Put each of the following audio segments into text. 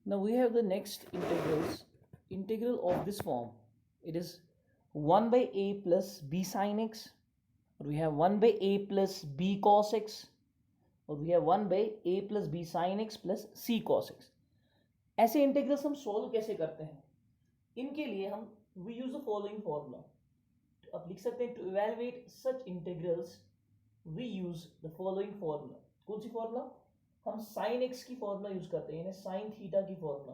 Now we have the next integrals. Integral of this form, it is 1 by a plus b sin x, or we have 1 by a plus b cos x, और we have 1 by a plus b sin x plus c cos x. ऐसे integrals हम solve कैसे करते हैं? इनके लिए हम we use the following formula. आप लिख सकते हैं to evaluate such integrals we use the following formula. कौन सी फॉर्मूला? हम साइन एक्स की फॉर्मूला यूज करते हैं, यानी साइन थीटा की formula,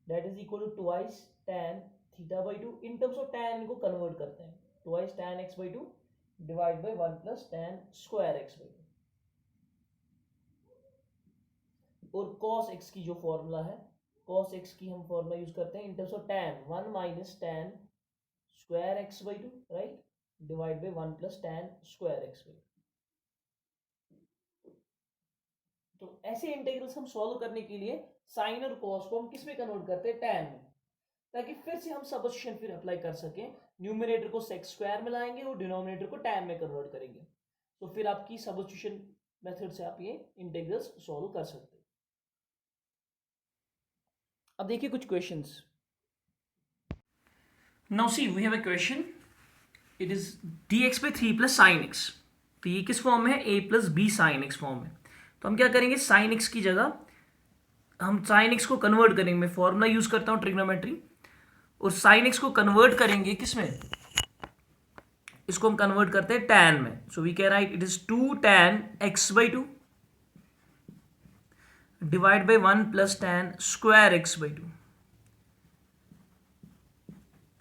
that is equal to twice tan theta by 2. In terms of tan इनको कन्वर्ट करते हैं, twice tan x by 2 divide by 1 plus tan square x by 2. और cos x की जो फॉर्मूला है, cos x की हम फॉर्मूला यूज करते हैं इन terms of tan 1 minus tan square x by 2, right, divide by 1 plus tan square x by 2. तो ऐसे इंटीग्रल्स हम सॉल्व करने के लिए साइन और कॉस को हम किस में कन्वर्ट करते हैं? tan में, ताकि फिर से हम सब्स्टिट्यूशन फिर अप्लाई कर सकें. न्यूमरेटर को sec स्क्वायर में लाएंगे और डिनोमिनेटर को tan में कन्वर्ट करेंगे. तो फिर आपकी सब्स्टिट्यूशन मेथड से आप ये इंटीग्रल्स सॉल्व कर सकते हैं. अब देखिए कुछ questions. Now see we have a question, it is dx by 3 plus sin x. तो ये किस फॉर्म में है? a plus b sin x form में. तो हम क्या करेंगे, sin x की जगह हम sin x को कन्वर्ट करेंगे. मैं फॉर्मूला यूज करता हूं ट्रिग्नोमेट्री, और sin x को कन्वर्ट करेंगे किसमें? इसको हम कन्वर्ट करते हैं tan में. So we can write it is 2 tan x by 2 divide by 1 plus tan square x by 2.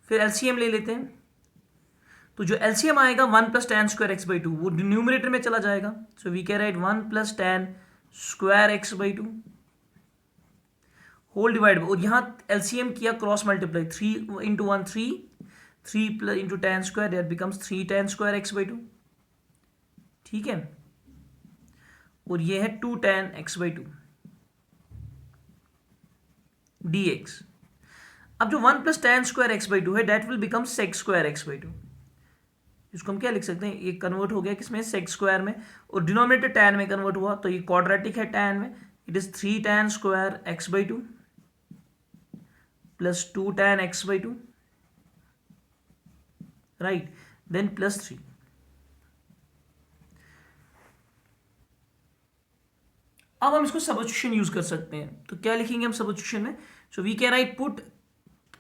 फिर एलसीएम ले लेते हैं. तो जो एलसीएम आएगा 1 plus tan square x by 2 वो न्यूमरेटर में चला जाएगा. So we can write 1 plus tan square x by 2 whole divide, और यहाँ एलसीएम किया cross multiply, 3 into 1 3 plus into tan square, that becomes 3 tan square x by 2. ठीक है, और ये है 2 tan x बाई 2 dx. अब जो 1 plus tan square x by 2 है, that will become sec square x by 2. इसको हम क्या लिख सकते हैं? ये कन्वर्ट हो गया किसमें? sec स्क्वायर में, और डिनोमिनेटर tan में कन्वर्ट हुआ, तो ये क्वाड्रेटिक है tan में. It is 3 tan square x by 2 plus 2 tan x by 2, right, then plus 3. अब हम इसको सब्स्टिट्यूशन यूज कर सकते हैं. तो क्या लिखेंगे हम सब्स्टिट्यूशन में? So we can write put,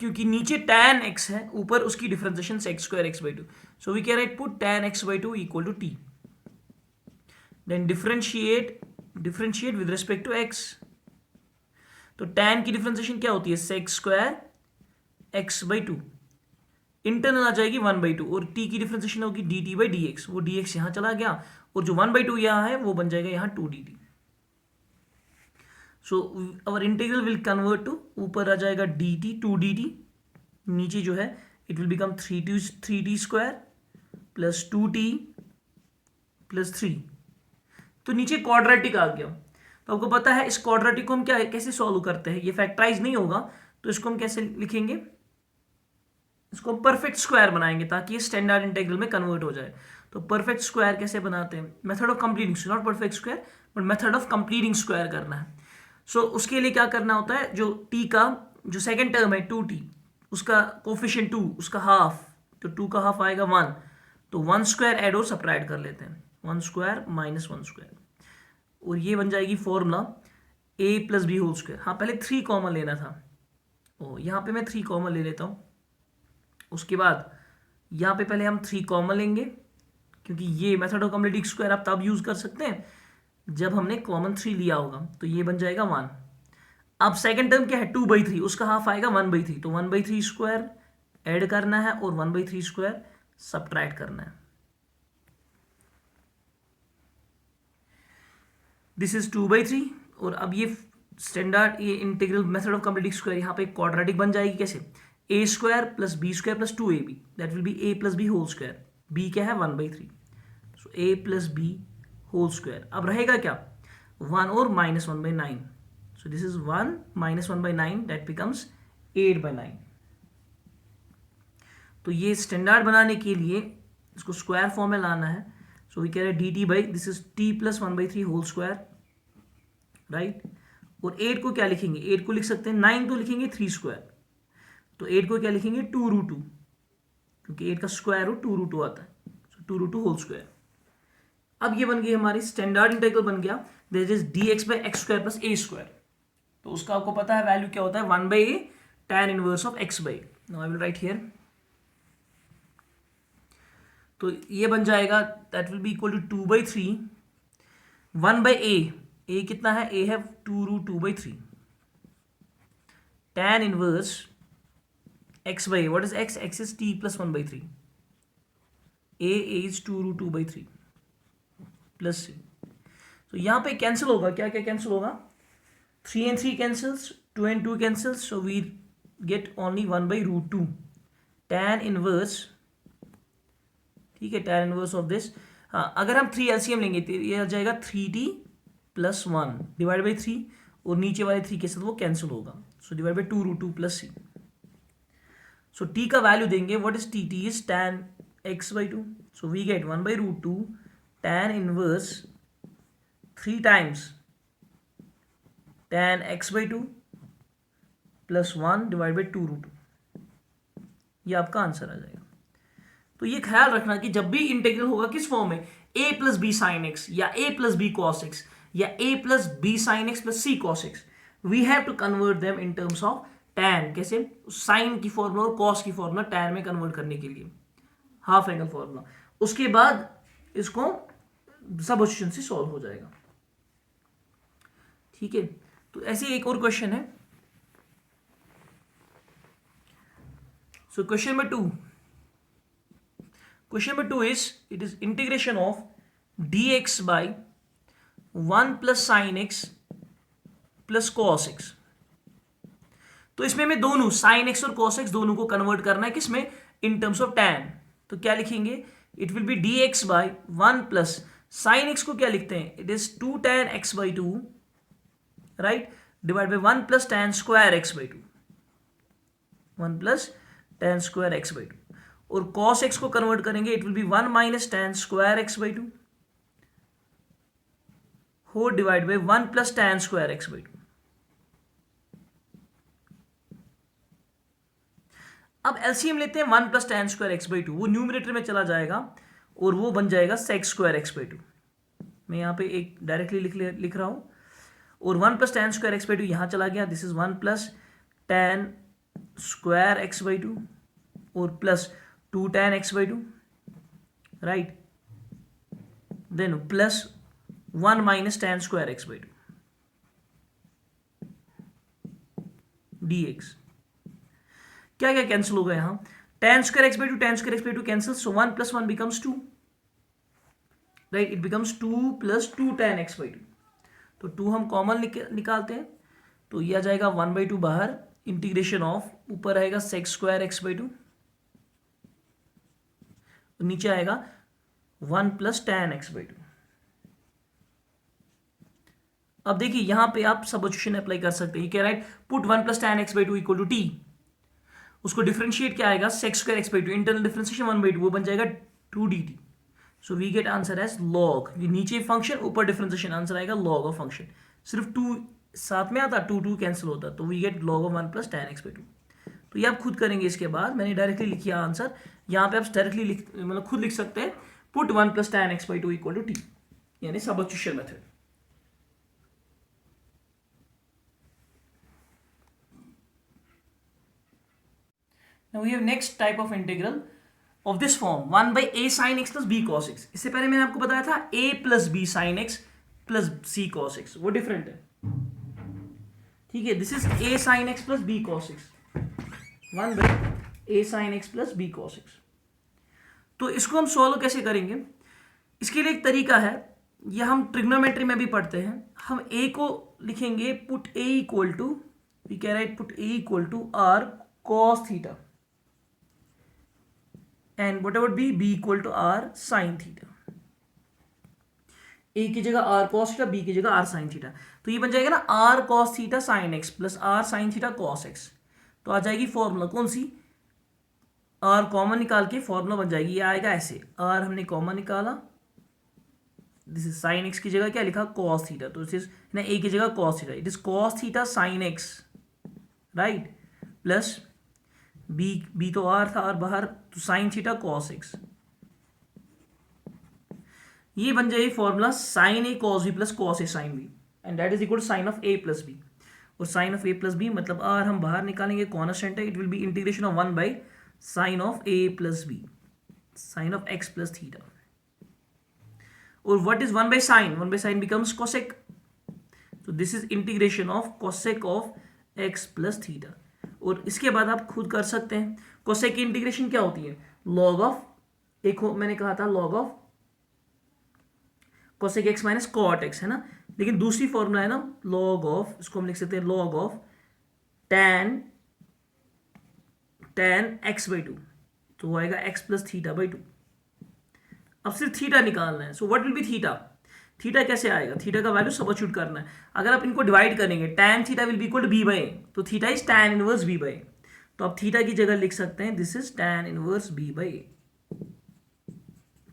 क्योंकि नीचे tan x है, ऊपर उसकी differentiation sec square x by 2. So we can write put tan x by 2 equal to t, then differentiate with respect to x. तो tan की differentiation क्या होती है? sec square x by 2, internal आ जाएगी 1 बाई 2, और t की differentiation होगी dt बाई dx. वो dx यहाँ चला गया, और जो 1 बाई 2 यहाँ है वो बन जाएगा यहाँ 2 dt. So our integral will convert to, ऊपर आ जाएगा dt 2 dt, नीचे जो है it will become 3t square plus 2t plus 3. तो नीचे क्वाड्रेटिक आ गया. तो आपको पता है इस क्वाड्रेटिक को हम क्या कैसे सॉल्व करते हैं? ये फैक्टराइज नहीं होगा, तो इसको हम कैसे लिखेंगे? इसको हम परफेक्ट स्क्वायर बनाएंगे ताकि ये स्टैंडर्ड इंटीग्रल में कन्वर्ट हो जाए. तो परफेक्ट स्क्वायर कैसे बनाते हैं? Method of completing, not perfect square but method of completing square करना है. सो उसके लिए क्या करना होता है? जो t का जो सेकेंड टर्म है 2t, उसका कोफिशिएंट 2, उसका हाफ, तो 2 का हाफ आएगा 1, तो 1 स्क्वायर ऐड और सब्ट्रैक्ट कर लेते हैं, 1 स्क्वायर माइनस 1 स्क्वायर, और ये बन जाएगी formula a plus B whole square. हाँ, पहले 3 कॉमन लेना था, ओ यहाँ पे मैं 3 कॉमन ले लेता हूँ. उसके बाद यहाँ पे पहले हम 3 कॉमन लेंगे, क्योंकि ये मेथड ऑफ कंप्लीटिंग स्क्वायर आप तब यूज़ कर सकते हैं जब हमने कॉमन 3 लिया होगा. तो ये बन जाएगा 1. अब सेकंड टर्म क्या है? 2 बाई 3, उसका हाफ आएगा 1 बाई 3, तो 1 बाई 3 स्क्वायर ऐड करना है और 1 बाई 3 स्क्वायर सब्ट्रैक्ट करना है. दिस इज 2 बाई 3, और अब ये स्टैंडर्ड ये integral method of completing square यहाँ पे क्वाड्रेटिक बन जाएगी. कैसे? a square plus B square plus 2ab, that will be a plus B whole square. b क्या है? 1 by 3, so a plus B whole square. अब रहेगा क्या? 1 और minus 1 by 9, so this is 1 minus 1 by 9, that becomes 8 by 9. तो ये standard बनाने के लिए इसको स्क्वायर फॉर्म में लाना है. सो वी कह रहे dt by, this is t plus 1 by 3 whole square, right, और 8 को क्या लिखेंगे, 8 को लिख सकते हैं 9 तो लिखेंगे 3 स्क्वायर, तो 8 को क्या लिखेंगे 2√2, क्योंकि 8 का स्क्वायर रूट 2√2 आता है, सो 2√2 होल स्क्वायर। अब ये बन गई हमारी स्टैंडर्ड इंटीग्रल बन गया, that is dx by x square plus A square. तो उसका आपको पता है वैल्यू क्या होता है, 1/a tan inverse of x by. Now I will write here, तो ये बन जाएगा that will be equal to 2/3 1/a, a कितना है, a है 2√2/3 tan inverse x by, what is x, x is t plus 1/3, a is 2√2/3 plus c। तो यहाँ पे कैंसिल होगा, क्या क्या कैंसिल होगा, 3 and 3 cancels, 2 and 2 cancels, so we get only 1/√2 tan inverse, ठीक है, tan inverse of this। हाँ, अगर हम 3 LCM लेंगे तो ये आ जाएगा 3t प्लस 1 डिवाइड बाई 3, और नीचे वाले 3 के साथ वो कैंसिल होगा, so divide by 2√2 plus c। So t का वैल्यू देंगे, what is t, t is tan x/2, so we get 1/√2 tan inverse 3 times tan x/2 plus 1 divide by 2√2, ये आपका आंसर आ जाएगा। तो ये ख्याल रखना कि जब भी इंटीग्रल होगा किस फॉर्म में, a plus B sine x या a plus B cos x या a plus B sine x plus C cos x, we have to convert them in terms of tan। कैसे, साइन की formula और cos की formula tan में convert करने के लिए, हाफ एंगल फॉर्मूला, उसके बाद इसको सबस्टिट्यूशन से सॉल्व हो जाएगा, ठीक है। तो ऐसे एक और क्वेश्चन है, so question number 2, question number 2 is it is integration of dx by 1 plus sign x plus cos x. तो इसमें हमें दोनों साइन एक्स और कॉस एक्स दोनों को कन्वर्ट करना है किसमें, इन टर्म्स ऑफ tan। तो क्या लिखेंगे, it will B dx by 1 plus sine x को क्या लिखते हैं, it is 2 tan x/2 right, divide by 1 plus tan square x/2, 1 plus tan square x/2, और cos x को कन्वर्ट करेंगे, it will be 1 minus tan square x/2 हो divide by 1 plus tan square x/2। अब LCM लेते हैं 1 plus tan square x/2, वो numerator में चला जाएगा और वो बन जाएगा sec स्क्वायर x/2। मैं यहाँ पे एक डायरेक्टली लिख रहा हूँ, और 1 प्लस tan स्क्वायर x/2 यहाँ चला गया, this is 1 plus tan square x/2 और plus 2 tan x/2 right, then plus 1 minus tan square x/2 dx। क्या क्या कैंसिल होगा यहाँ, tan square x/2 cancel, so 1 plus 1 becomes 2 right, it becomes 2 plus 2 tan x/2, तो 2 हम common निकालते हैं, तो यह आ जाएगा 1/2 बाहर, इंटीग्रेशन ऑफ ऊपर आएगा sec स्क्वायर x/2, नीचे आएगा 1 प्लस tan x/2। अब देखिए यहां पे आप सबस्टिट्यूशन अप्लाई कर सकते हैं, क्या right, put 1 plus tan x/2 equal to t, उसको डिफरेंशिएट क्या आएगा, sec square x/2, internal differentiation 1/2, वो बन जाएगा 2 dt, so we get answer as log, ये नीचे फंक्शन ऊपर डिफरेंशिएशन, आंसर आएगा log ऑफ फंक्शन, सिर्फ 2 साथ में आता, 2 कैंसिल होता, तो we get log of 1 plus tan x/2। तो ये आप खुद करेंगे, इसके बाद मैंने डायरेक्टली लिखिया आंसर, यहाँ पे आप डायरेक्टली मतलब खुद लिख सकते हैं, put 1 plus tan x/2 equal to t, यानी substitution method. Now we have next type of integral of this form, 1 by a sin x plus b cos x। इससे पहले मैंने आपको बताया था a plus b sin x plus c cos x, वो different है, ठीक है। This is a sin x plus b cos x, 1 by a sin x plus b cos x। तो इसको हम सॉल्व कैसे करेंगे, इसके लिए एक तरीका है, यह हम ट्रिग्नोमेट्री में भी पढ़ते हैं। हम a को लिखेंगे put a equal to, we can write put a equal to r cos theta, and whatever be b equal to r sin theta, a की जगह r cos थीटा, b की जगह r sin थीटा, तो ये बन जाएगा ना r cos theta sin x plus r sin theta cos x। तो आ जाएगी फॉर्मूला कौन सी, r कॉमन निकाल के फॉर्मूला बन जाएगी, ये आएगा ऐसे, r हमने कॉमन निकाला, दिस इज साइन एक्स की जगह क्या लिखा, कॉस थीटा, तो दिस इज ना ए की जगह cos theta, it is cos theta sine x, right, plus B तो आर था और बाहर, तो साइन थीटा कॉस एक्स, ये बन जाएगी formula sine A cos B plus cos A sine B, and that is equal to sine of A plus B, और sine of A plus B मतलब आर हम बाहर निकालेंगे, कॉन्स्टेंट है, it will be integration of 1 by sine of A plus B, sine of x plus theta, और what is 1 by sine, 1 by sine becomes cosec, तो this is integration of cosec of x plus theta, और इसके बाद आप खुद कर सकते हैं, कोसेक की इंटीग्रेशन क्या होती है, लॉग ऑफ, एक मैंने कहा था log of cosec x minus cot x, है ना, लेकिन दूसरी फॉर्मूला है ना लॉग ऑफ, इसको हम लिख सकते हैं log of tan x by two, तो वो आएगा x plus theta by two. अब सिर्फ थीटा निकालना है, so what will be theta, theta कैसे आएगा, थीटा का वैल्यू सबस्टिट्यूट करना है, अगर आप इनको डिवाइड करेंगे tan theta will be equal to B by, तो theta is tan inverse B by, तो आप थीटा की जगह लिख सकते हैं this is tan inverse B by.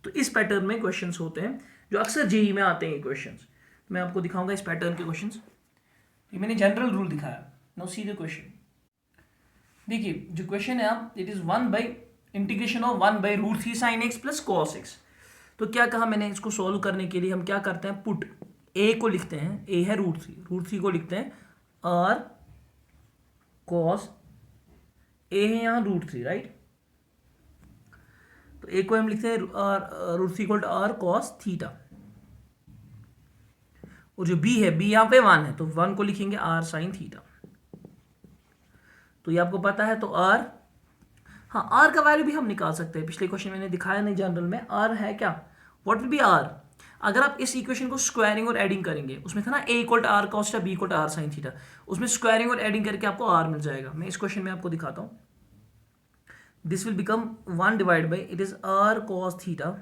तो इस पैटर्न में क्वेश्चंस होते हैं जो अक्सर जेई में आते हैं ये क्वेश्चंस, मैं आपको दिखाऊंगा इस पैटर्न के क्वेश्चंस, ये मैंने जनरल रूल दिखाया, नाउ सी द क्वेश्चन। देखिए जो क्वेश्चन है आप, it is 1 by integration of 1 by root 3 sine x plus cos x, तो क्या कहा मैंने, इसको सॉल्व करने के लिए हम क्या करते हैं, पुट ए को लिखते हैं, ए है रूट थ्री को लिखते हैं आर कॉस ए है यहाँ रूट 3, राइट, तो ए को हम लिखते हैं root 3 equal to R cos theta, और जो बी है, बी यहाँ पे 1 है, तो 1 को लिखेंगे आर साइन थीटा, तो ये आपको पता है, तो आर, हाँ आर का वैल्यू भी हम निकाल सकते हैं, पिछले क्वेश्चन मैंने दिखाया नहीं जनरल में, आर है क्या, व्हाट विल बी आर, अगर आप इस इक्वेशन को स्क्वायरिंग और एडिंग करेंगे, उसमें था ना A equal to R cos theta, B equal to R sine theta, उसमें स्क्वायरिंग और एडिंग करके आपको आर मिल जाएगा, मैं इस क्वेश्चन में आपको दिखाता हूँ, this will become 1 divide by, it is R cos theta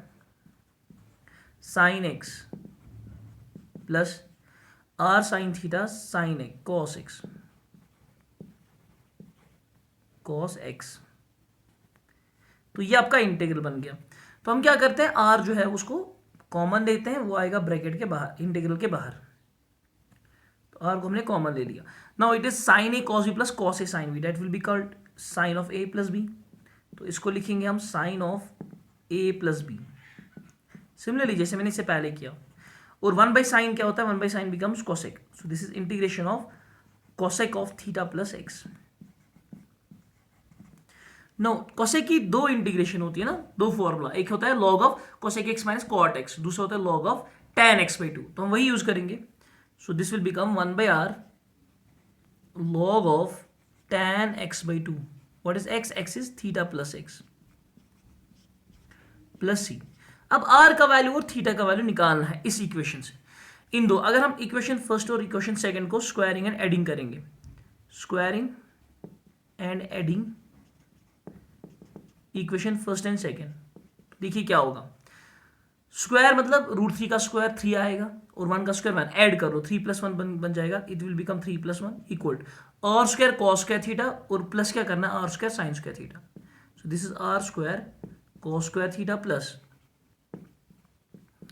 sine x plus R sine theta sine x cos x, तो ये आपका इंटीग्रल बन गया। तो हम क्या करते हैं, आर जो है उसको कॉमन लेते हैं, वो आएगा ब्रैकेट के बाहर, इंटीग्रल के बाहर, तो आर को हमने कॉमन ले लिया। Now it is sine A cos B plus cos A sine B, that will be called sine of A plus B, तो इसको लिखेंगे हम sine of A plus B, similarly जैसे मैंने इससे पहले किया, और 1 बाई साइन क्या होता है, 1 by sine becomes cosec, so this is integration of cosec of theta plus x. No cosec की दो इंटीग्रेशन होती है ना, दो फॉर्मूला, एक होता है log of cosec x minus cot x, दूसरा होता है log of tan x by two, तो हम वही यूज करेंगे, so this will become 1 by R log of tan x by two, what is x, x is theta plus x plus C. अब R का value और theta का value निकालना है इस इक्वेशन से, इन दो, अगर हम इक्वेशन फर्स्ट और इक्वेशन सेकंड को स्क्वायरिंग एंड एडिंग करेंगे, squaring and adding equation first and second, देखिए क्या होगा, स्क्वायर मतलब रूट 3 का स्क्वायर 3 आएगा, और 1 का स्क्वायर 1, ऐड करो 3 प्लस 1 बन जाएगा, it will become 3 plus 1 equal r square cos square theta, और प्लस क्या करना है r square sine square theta, so this is r square cos square theta plus,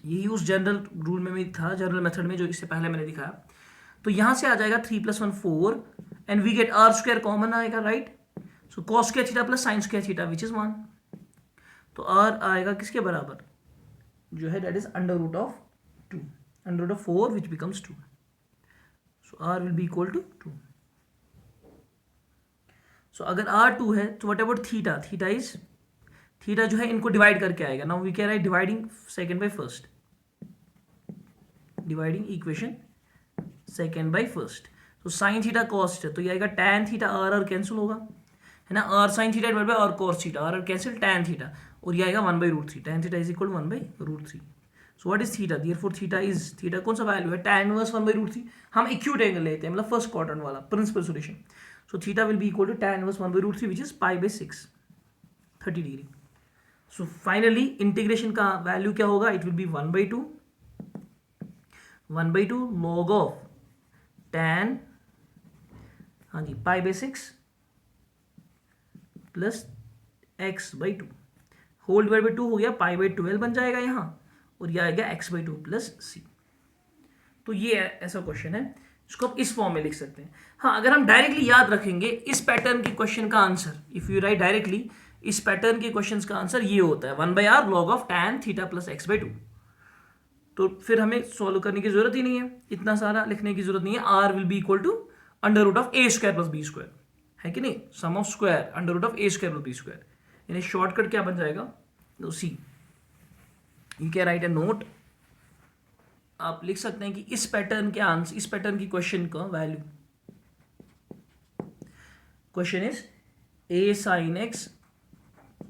यही उस जनरल रूल में भी था, जनरल मेथड में जो इससे पहले मैंने दिखाया, तो यहां से आ जाएगा 3 plus 1 4, and we get R square common आएगा, right, so cos square theta plus sine square theta which is 1, तो आर आएगा किसके बराबर, जो है that is under root of 2, under root of 4 which becomes 2, so R will be equal to 2, so अगर R 2 है तो what about theta, theta is, theta जो है इनको डिवाइड करके आएगा, now we can write dividing second by first, dividing equation second by first, तो sine theta cos theta, तो ये आएगा tan थीटा, आर कैंसिल होगा, है ना, r sine theta divide by r cos theta, r cancel tan theta, और ये आएगा 1 by root 3, tan theta is equal 1 by root 3, so what is theta, therefore theta is, theta कौन सा value है, tan inverse 1 by root 3, हम acute angle लेते हैं, मतलब फर्स्ट क्वाड्रेंट वाला principal solution, so theta will be equal to tan inverse 1 by root 3 which is pi by 6, 30 degree. So finally integration का value क्या होगा, it will be 1 by 2 log of tan, हाँ जी, pi by 6 plus x by 2, whole divide by 2 हो गया, pi by 12 बन जाएगा यहाँ, और ये आएगा x/2 प्लस सी। तो ये ऐसा क्वेश्चन है, इसको आप इस फॉर्म में लिख सकते हैं। हाँ, अगर हम डायरेक्टली याद रखेंगे इस पैटर्न के क्वेश्चन का answer, if you right directly इस पैटर्न के क्वेश्चन का आंसर ये होता है 1/r log of tan theta plus x/2। तो फिर हमें सॉल्व करने की जरूरत ही नहीं है, इतना सारा लिखने की जरूरत नहीं है। r will be equal to under root of a square plus b square, है कि नहीं, sum of square under root of a square plus b square, यानी शॉर्टकट क्या बन जाएगा, तो see. You can write a note, आप लिख सकते हैं कि इस पैटर्न के आंसर, इस पैटर्न की क्वेश्चन का value, question is a sin x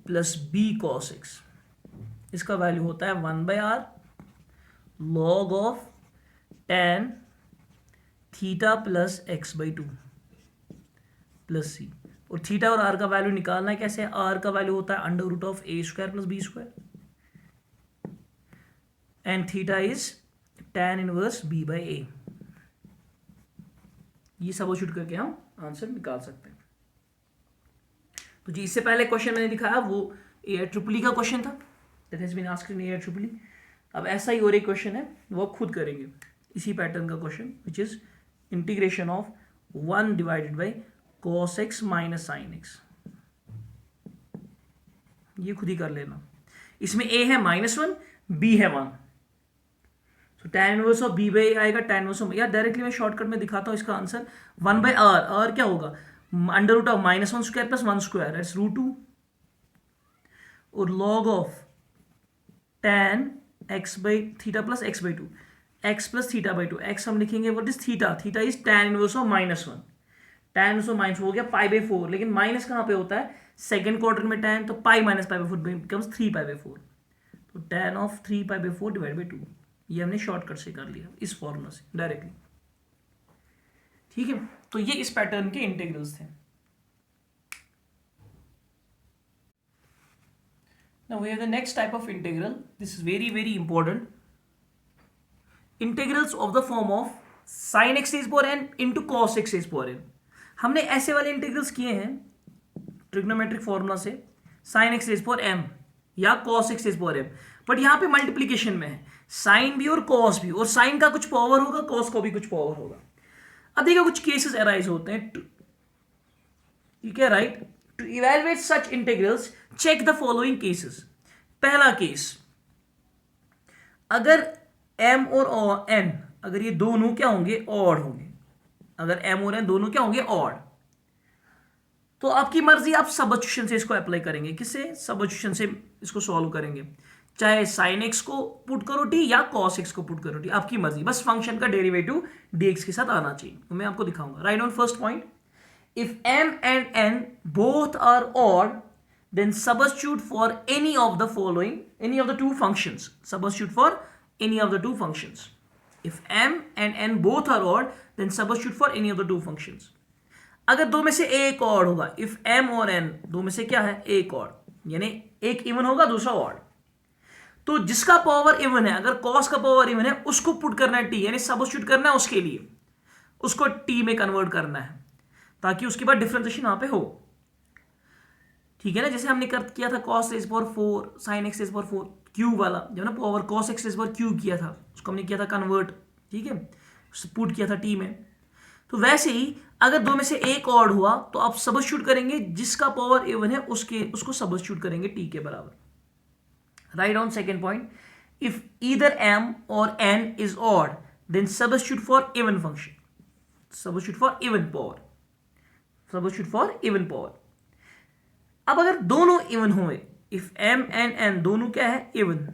plus b cos x, इसका वैल्यू होता है 1/r log of tan theta plus x/2 plus C. और थीटा और r का वैल्यू निकालना है कैसे, r का वैल्यू होता है under root of a square plus b square, and theta is tan inverse b/a। ये सब्स्टिट्यूट करके हम आंसर निकाल सकते हैं। तो जी, इससे पहले क्वेश्चन मैंने दिखाया वो AIEEE का क्वेश्चन था, that has been asked in AIEEE। अब ऐसा ही और एक क्वेश्चन है, वो खुद करेंगे इसी पैटर्न का question, which is integration of 1 divided by cos x minus sin x। ये खुद ही कर लेना। इसमें a है -1, b है 1, तो tan इनवर्स ऑफ b/a आएगा, tan इनवर्स ऑफ, या डायरेक्टली मैं शॉर्टकट में दिखाता हूँ इसका आंसर 1/r, r क्या होगा, under root of -1 square plus 1 square, that's √2, और log of tan x by theta plus x/2, x plus theta by 2, x हम लिखेंगे what is theta, theta is tan inverse of -1, tan inverse of minus हो गया π/4, लेकिन minus कहाँ पे होता है, सेकंड क्वार्टर में tan, तो पाई माइनस π/4 बिकम्स 3π/4, तो tan ऑफ 3π/4 डिवाइड बाई 2, ये हमने शॉर्टकट से कर लिया इस फॉर्मूला से डायरेक्टली, ठीक है। तो ये इस पैटर्न के इंटीग्रल्स थे। Now we have the next type of integral. This is very very important. Integrals of the form of sin x raised power n into cos x raised power n. हमने ऐसे वाले integrals किए हैं trigonometric formula से, sin x raised power m या cos x raised power m, but यहाँ पे multiplication में है, साइन भी और cos भी, और साइन का कुछ पावर होगा, cos का भी कुछ पावर होगा। अब देखिए कुछ केसेस अराइज होते हैं, you can write to evaluate such integrals check the following cases. पहला केस, अगर m और n, अगर ये दोनों क्या होंगे, ऑड होंगे, अगर m और n दोनों क्या होंगे, ऑड, तो आपकी मर्जी, आप सबस्टिट्यूशन से इसको अप्लाई करेंगे, किससे, सबस्टिट्यूशन से इसको सॉल्व करेंगे, चाहे sin x को पुट करो t या cos x को पुट करो t, आपकी मर्जी, बस फंक्शन का डेरिवेटिव dx के साथ आना चाहिए। तो मैं आपको दिखाऊंगा। Right on first point, if m and n both are odd then substitute for any of the following, any of the two functions, substitute for any of the two functions। if m and n both are odd then substitute for any of the two functions। अगर दो में से एक odd होगा, if m और n दो में से क्या है, एक ऑड, यानी एक इवन होगा दूसरा ऑड, तो जिसका पावर इवन है, अगर cos का पावर इवन है उसको पुट करना है t, यानी सबस्टिट्यूट करना है उसके लिए, उसको t में कन्वर्ट करना है ताकि उसके बाद डिफरेंशिएशन वहां पे हो, ठीक है ना। जैसे हमने किया था cos x power 4 sin x power 4 cube वाला, जब ना power cos x power cube किया था उसको हमने किया था कन्वर्ट, ठीक है, पुट किया था t में। तो वैसे ही अगर दो में से एक ऑड हुआ तो आप सबस्टिट्यूट करेंगे, जिसका पावर इवन है उसको सबस्टिट्यूट करेंगे t के बराबर। Write on second point, if either m और n is odd then substitute for even function, substitute for even power, substitute for even power. अब अगर दोनों इवन हुए, इफ m एंड n दोनों क्या है, even,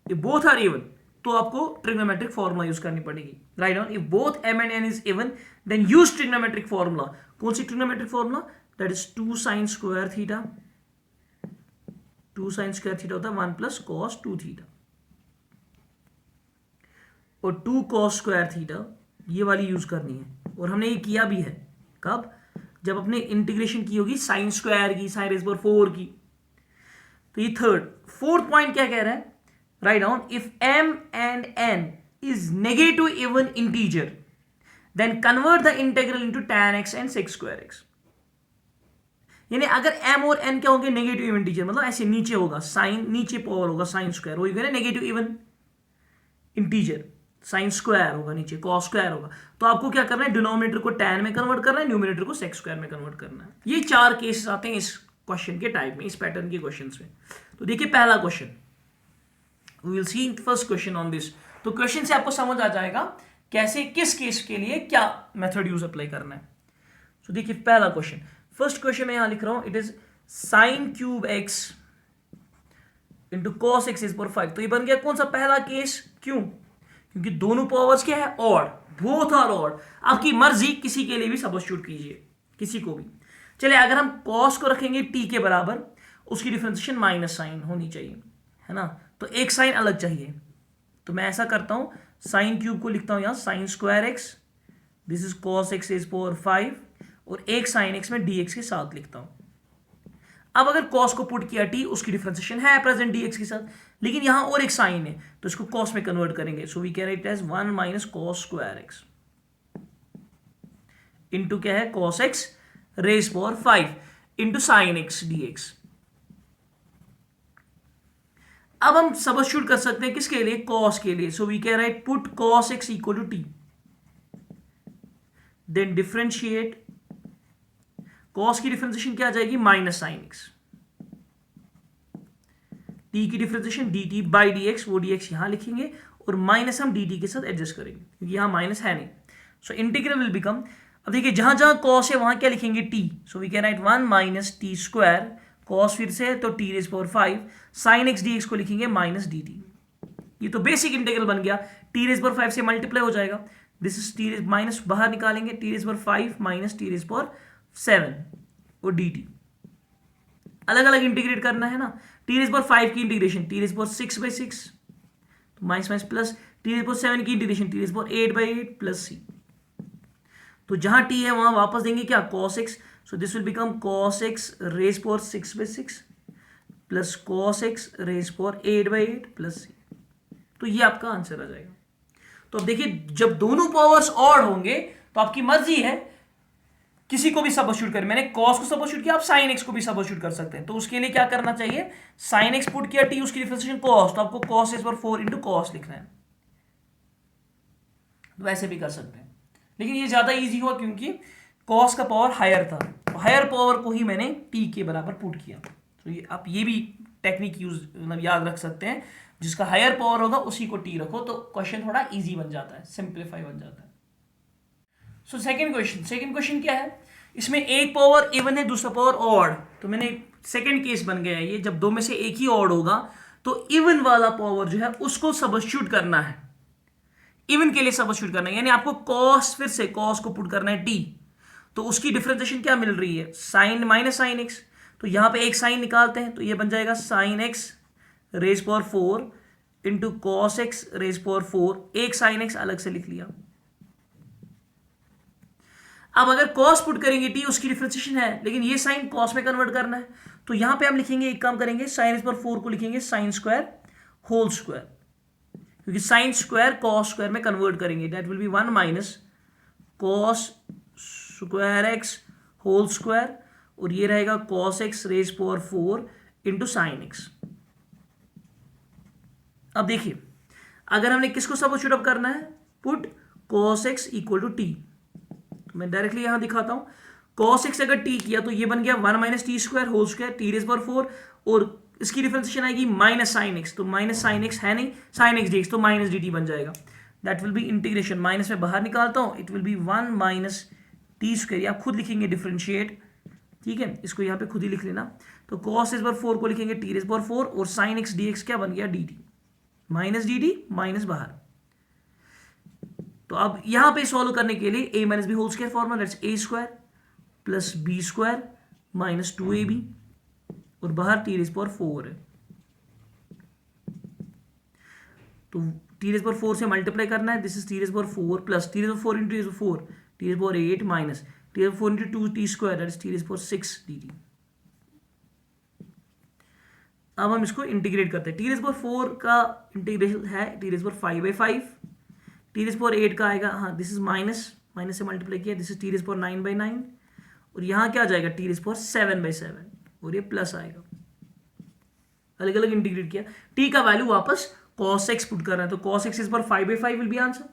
if both are even, तो आपको ट्रिग्नोमेट्रिक फॉर्मूला यूज करनी पड़ेगी। Right on, if both m and n is even then use trigonometric formula. कौन सी trigonometric formula, that is 2 sin square theta, 2 sin square theta होता है 1 plus cos 2 theta, और 2 cos square theta ये वाली use करनी है, और हमने ये किया भी है, कब, जब अपने इंटीग्रेशन की होगी साइन स्क्वायर की, साइन रेज़ पावर 4 की। तो ये थर्ड, फोर्थ पॉइंट क्या कह रहा है, write down, if m and n is negative even integer then convert the integral into tan x and sec square x। यानी अगर m और n क्या होंगे नेगेटिव इवन इंटीजर, मतलब ऐसे नीचे होगा साइन, नीचे पावर होगा साइन स्क्वायर, वही ना negative even integer, sine square होगा नीचे, कॉस स्क्वायर होगा। तो आपको क्या करना है, डिनोमिनेटर को tan में कन्वर्ट करना है, न्यूमिनेटर को सेक स्क्वायर में कन्वर्ट करना है। ये 4 केसेस आते हैं इस क्वेश्चन के टाइप में, इस पैटर्न के क्वेश्चंस में। तो देखिए पहला question, we will see first question on this. तो क्वेश्चन से आपको समझ आ जाएगा कैसे, किस केस के लिए क्या मेथड यूज अप्लाई करना है। तो देखिए पहला क्वेश्चन, फर्स्ट क्वेश्चन मैं यहां लिख रहा हूं, it is sine cube x into cos x is power 5। तो ये बन गया कौन सा पहला केस, क्यों, क्योंकि दोनों पावर्स क्या है, ऑड, बोथ आर ऑड। आपकी मर्जी, किसी के लिए भी सब्स्टिट्यूट कीजिए, किसी को भी। चलिए अगर हम कॉस को रखेंगे टी के बराबर, उसकी डिफरेंशिएशन माइनस साइन होनी चाहिए, है ना, तो एक साइन अलग चाहिए। तो मैं ऐसा करता हूं, साइन क्यूब को लिखता हूं यहां sine square x, this is cos x is power 5, और एक साइन एक्स में डी एक्स के साथ लिखता हूं। अब अगर कॉस को पुट किया टी, उसकी डिफरेंशिएशन है प्रेजेंट डी एक्स के साथ, लेकिन यहां और एक साइन है तो इसको कॉस में कन्वर्ट करेंगे। So we can write as 1 minus cos square x into क्या है, cos x raise power 5 into sine x d x. अब हम सब्स्टिट्यूट कर सकते हैं किसके लिए, कॉस के लिए। So we can write put cos x equal to t, then differentiate, cos की डिफरेंशिएशन क्या आ जाएगी, माइनस साइन एक्स, टी की differentiation d t by d x, वो डी एक्स यहां लिखेंगे, और माइनस हम डी टी के साथ एडजस्ट करेंगे क्योंकि यहां माइनस है नहीं। सो इंटीग्रल विल बिकम, अब देखिए जहां जहां कॉस है वहां क्या लिखेंगे, t. So we can write 1 minus t square, cos फिर से है तो t raise power 5, sine x d x को लिखेंगे माइनस डी टी। ये तो बेसिक इंटीग्रल बन गया, टी रेज पावर 5 से मल्टीप्लाई हो जाएगा, this is t raise, minus बाहर निकालेंगे, t raise power 5 minus t raise power 7 और डी टी अलग अलग इंटीग्रेट करना है ना। टी रेज पावर 5 की इंटीग्रेशन टी रेज पावर 6/6, तो minus minus plus, T raise power 7 की integration T raise power 8/8 plus C. तो जहां टी है वहां वापस देंगे क्या, cos x, so this will become cos x raise power 6/6 plus cos x raise power 8/8 plus C. तो ये आपका आंसर आ जाएगा। तो अब देखिए जब दोनों पावर्स ऑड होंगे तो आपकी मर्जी है किसी को भी सब्स्टिट्यूट करें। मैंने cos को सब्स्टिट्यूट किया, आप sin x को भी सब्स्टिट्यूट कर सकते हैं। तो उसके लिए क्या करना चाहिए, sin x पुट किया, t उसकी डिफरेंशिएशन cos, तो आपको cos x पर 4 इंटू कॉस लिखना है। तो वैसे भी कर सकते हैं, लेकिन ये ज्यादा इजी हुआ क्योंकि cos का पावर हायर था, तो हायर पावर को ही मैंने t के बराबर पुट किया। तो ये आप ये भी टेक्निक यूज, मतलब याद रख सकते हैं, जिसका हायर पावर होगा उसी को t रखो, तो क्वेश्चन थोड़ा इजी बन जाता है, सिंप्लीफाई बन जाता है। सो सेकंड क्वेश्चन क्या है, इसमें एक पावर इवन है, दूसरा पावर ऑड। तो मैंने सेकंड केस बन गया है ये, जब दो में से एक ही ऑड होगा तो इवन वाला पावर जो है उसको सब्स्टिट्यूट करना है, इवन के लिए सब्स्टिट्यूट करना है, यानी आपको cos, फिर से cos को पुट करना है t, तो उसकी डिफरेंशिएशन क्या मिल रही है, साइन माइनस साइन एक्स। तो यहां पे एक साइन निकालते हैं, तो ये बन जाएगा sine x raise power 4 into cos x raise power 4, एक साइन एक्स अलग से लिख लिया। अब अगर cos पुट करेंगे t, उसकी डिफरेंशिएशन है, लेकिन ये साइन cos में कन्वर्ट करना है, तो यहां पे हम लिखेंगे, एक काम करेंगे, साइन रेज पावर 4 को लिखेंगे साइन स्क्वायर होल स्क्वायर, क्योंकि साइन स्क्वायर cos स्क्वायर में कन्वर्ट करेंगे, that will be 1 minus cos square x whole square, और ये रहेगा cos x raise power 4 into sine x. अब देखिए अगर हमने किसको सब्स्टिट्यूट अप करना है, put cos x equal to t, मैं डायरेक्टली यहां दिखाता हूं, cos x अगर t किया तो ये बन गया 1 minus t square whole square t raise power 4, और इसकी डिफरेंशिएशन आएगी माइनस साइन एक्स, तो माइनस साइन एक्स है नहीं, साइन एक्स डी एक्स, तो माइनस डी टी बन जाएगा, that will be integration, minus में बाहर निकालता हूं, it will be 1 minus t square, आप खुद लिखेंगे डिफरेंशिएट, ठीक है, इसको यहाँ पे खुद ही लिख लेना। तो cos रेज पावर 4 को लिखेंगे टी रेज पावर 4, और साइन एक्स डी एक्स क्या बन गया, D T, minus d T minus बाहर। तो अब यहां पे सॉल्व करने के लिए a minus b whole square formula, that's a square plus B square minus 2ab, और बाहर टी रेज पावर 4 है, तो टी रेज पावर 4 से मल्टीप्लाई करना है, this is t raise power 4 plus T raise power 4 into 4, t raise power 8 minus t raise power 4 into 2 t square, that is t raise power 6 d t. अब हम इसको integrate करते हैं, T raise power 4 का integration है t raise power 5/5, t raise power 8 का आएगा, हाँ दिस इज माइनस, माइनस से मल्टीप्लाई किया, this is t raise power 9/9, और यहाँ क्या आ जाएगा टी रेज़ पावर 7/7 और ये प्लस आएगा। अलग अलग इंटीग्रेट किया, टी का वैल्यू वापस cos x पुट कर रहे हैं, तो cos x इज पर 5/5 will be answer,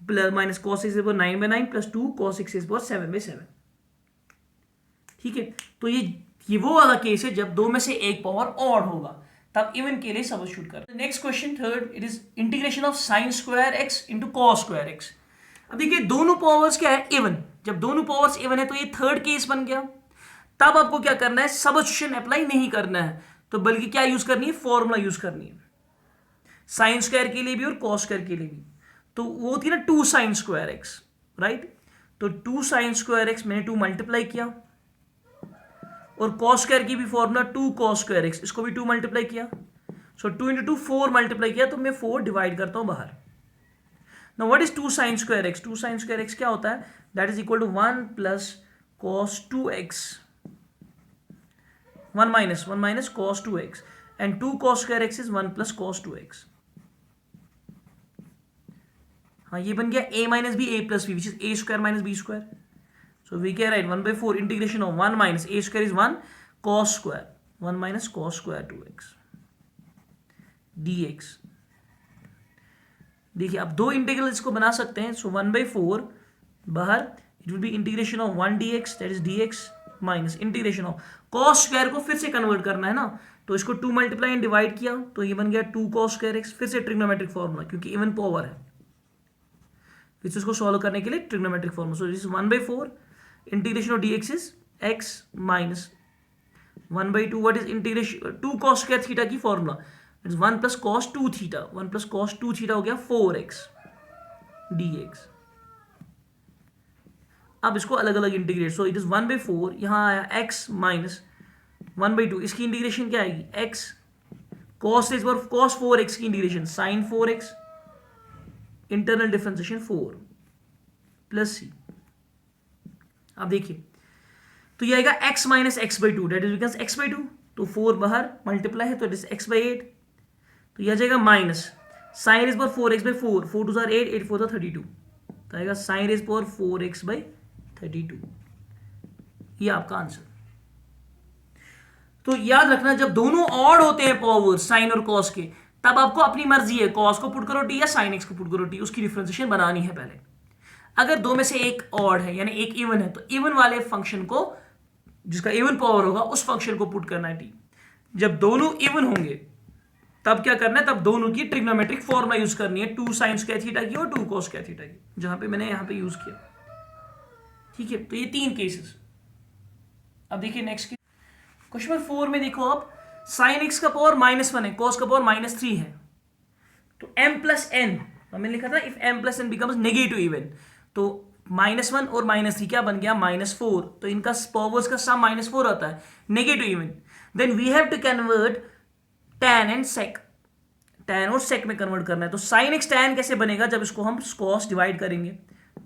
plus minus cos x is पर 9/9 प्लस 2 cos x इज पर 7/7। ठीक है, तो ये वो वाला केस है जब दो में से एक पावर ऑड होगा, तब इवन के लिए सब्स्टिट्यूट कर। Next question third, it is integration of sin square x into cos square x। अब देखिए दोनों पावर्स क्या है, इवन। जब दोनों पावर्स इवन है तो ये थर्ड केस बन गया। तब आपको क्या करना है, सब्स्टिट्यूशन अप्लाई नहीं करना है, तो बल्कि क्या यूज करनी है, फॉर्मूला यूज करनी है, साइन स्क्वायर के लिए भी और कॉस स्क्वायर के लिए भी। तो वो थी ना 2 sin स्क्वायर x, राइट। तो 2 sin स्क्वायर x मैंने 2 मल्टीप्लाई किया, और कॉस स्क्वायर की भी फॉर्मूला 2 cos स्क्वायर x, इसको भी 2 मल्टीप्लाई किया। सो 2 इंटू 2 4 मल्टीप्लाई किया, तो मैं 4 डिवाइड करता हूं बाहर। Now what is 2 sin square x? 2 sin square x क्या होता है, that is equal to 1 plus cos 2x, 1 minus cos 2x, and 2 cos square x is 1 plus cos 2x। हाँ, ये बन गया a minus b a plus b, which is a square minus b square. So we can write 1/4 integration of 1 minus a square is 1 cos square 1 minus cos square 2x dx। देखिए अब दो integral इसको बना सकते हैं। सो 1/4 बाहर, it will be integration of 1 dx, that is dx minus integration of cos square को फिर से कन्वर्ट करना है ना, तो इसको 2 मल्टीप्लाई एंड डिवाइड किया, तो ये बन गया 2 cos स्क्वायर x, फिर से ट्रिग्नोमेट्रिक फॉर्मूला क्योंकि इवन पावर है, फिर से इसको सॉल्व करने के लिए trigonometric formula. So this is 1/4 integration of dx is x minus 1/2, what is integration 2 cos square theta की formula, it is 1 plus cos 2 theta, 1 plus cos 2 theta हो गया 4x dx। अब इसको अलग अलग इंटीग्रेट, सो इट इज 1/4, यहां आया x minus 1/2, इसकी इंटीग्रेशन क्या आएगी, x cos इज पर cos 4x की integration sin 4x, internal differentiation 4 plus c। अब देखिए तो ये आएगा x minus x/2, that is becomes x/2, तो 4 बाहर मल्टीप्लाई है तो इट इज x/8, तो यह आ जाएगा माइनस साइन रेज पर 4x/4, 4 2 8, 8 4 32, तो आएगा साइन रेज पर 4x/32, ये आपका आंसर। तो याद रखना जब दोनों ऑड होते हैं पावर साइन और कॉस के, तब आपको अपनी मर्जी है कॉस को पुट करो टी या साइन एक्स को पुट करो टी, उसकी डिफरेंशिएशन बनानी है पहले। अगर दो में से एक ऑड है यानी एक इवन है, तो इवन वाले फंक्शन को, जिसका इवन पावर होगा, उस फंक्शन को पुट करना है टी। जब दोनों इवन होंगे तब क्या करना है, तब दोनों की ट्रिग्नोमेट्रिक फॉर्मूला यूज करनी है, 2 sin स्क्वायर थीटा की और 2 cos स्क्वायर थीटा की, जहां पे मैंने यहां पे यूज किया। ठीक है, तो ये 3 केसेस। अब देखिए नेक्स्ट क्वेश्चन नंबर 4 में देखो आप, sin x का पावर -1 है, cos का पावर -3 है, तो m प्लस n, मैंने लिखा था if m plus n becomes negative even, तो -1 और -3 क्या बन गया, -4, तो इनका पावर्स का सम -4 आता है, negative even. Then we have to convert tan and sec, tan और sec में कन्वर्ट करना है। तो sin x tan कैसे बनेगा, जब इसको हम cos डिवाइड करेंगे,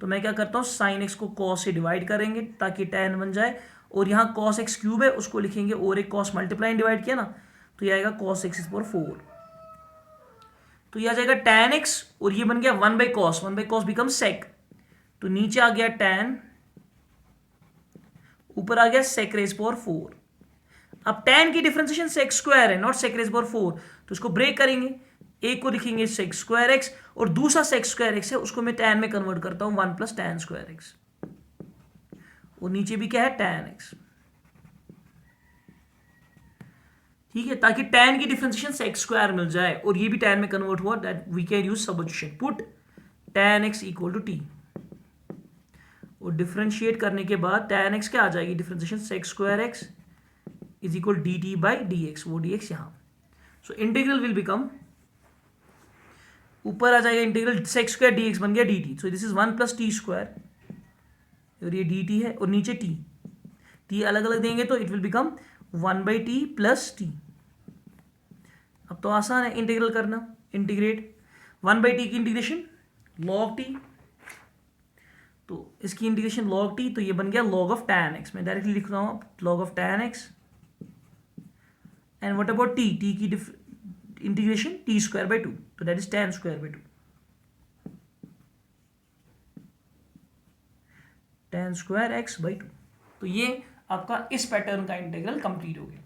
तो मैं क्या करता हूँ, sin x को cos से डिवाइड करेंगे ताकि tan बन जाए, और यहाँ cos x क्यूब है उसको लिखेंगे, और एक cos मल्टीप्लाई डिवाइड किया ना, तो ये आएगा cos x इज 4, तो ये आ जाएगा tan x, और ये बन गया 1/cos बिकम sec, तो नीचे आ गया tan, ऊपर आ गया sec रेज पावर 4। अब tan की डिफरेंशिएशन sec स्क्वायर है, नॉट sec रेज पावर 4, तो इसको ब्रेक करेंगे, एक को लिखेंगे sec स्क्वायर x, और दूसरा sec स्क्वायर x है उसको मैं tan में कन्वर्ट करता हूं 1 प्लस tan स्क्वायर x, और नीचे भी क्या है tan x। ठीक है, ताकि tan की डिफरेंशिएशन sec स्क्वायर मिल जाए और ये भी tan में कन्वर्ट हुआ, that we can use substitution, put tan x equal to t, और डिफरेंशिएट करने के बाद tan x क्या आ जाएगी, differentiation sec square x is equal dt by dx, वो dx यहां। सो इंटीग्रल विल बिकम, ऊपर आ जाएगा इंटीग्रल sec स्क्वायर dx बन गया dt, so this is 1 plus T square, और ये dt है, और नीचे t अलग अलग देंगे तो it will become 1/t plus t। अब तो आसान है इंटीग्रल करना, इंटीग्रेट 1/t की इंटीग्रेशन log t, तो इसकी इंटीग्रेशन log t, तो ये बन गया log ऑफ tan x, मैं डायरेक्टली लिख रहा हूं log of tan x, and what about t की इंटीग्रेशन t स्क्वायर बाई 2, तो that is tan square by 2, tan square x by 2। तो ये आपका इस पैटर्न का इंटीग्रल कंप्लीट हो गया।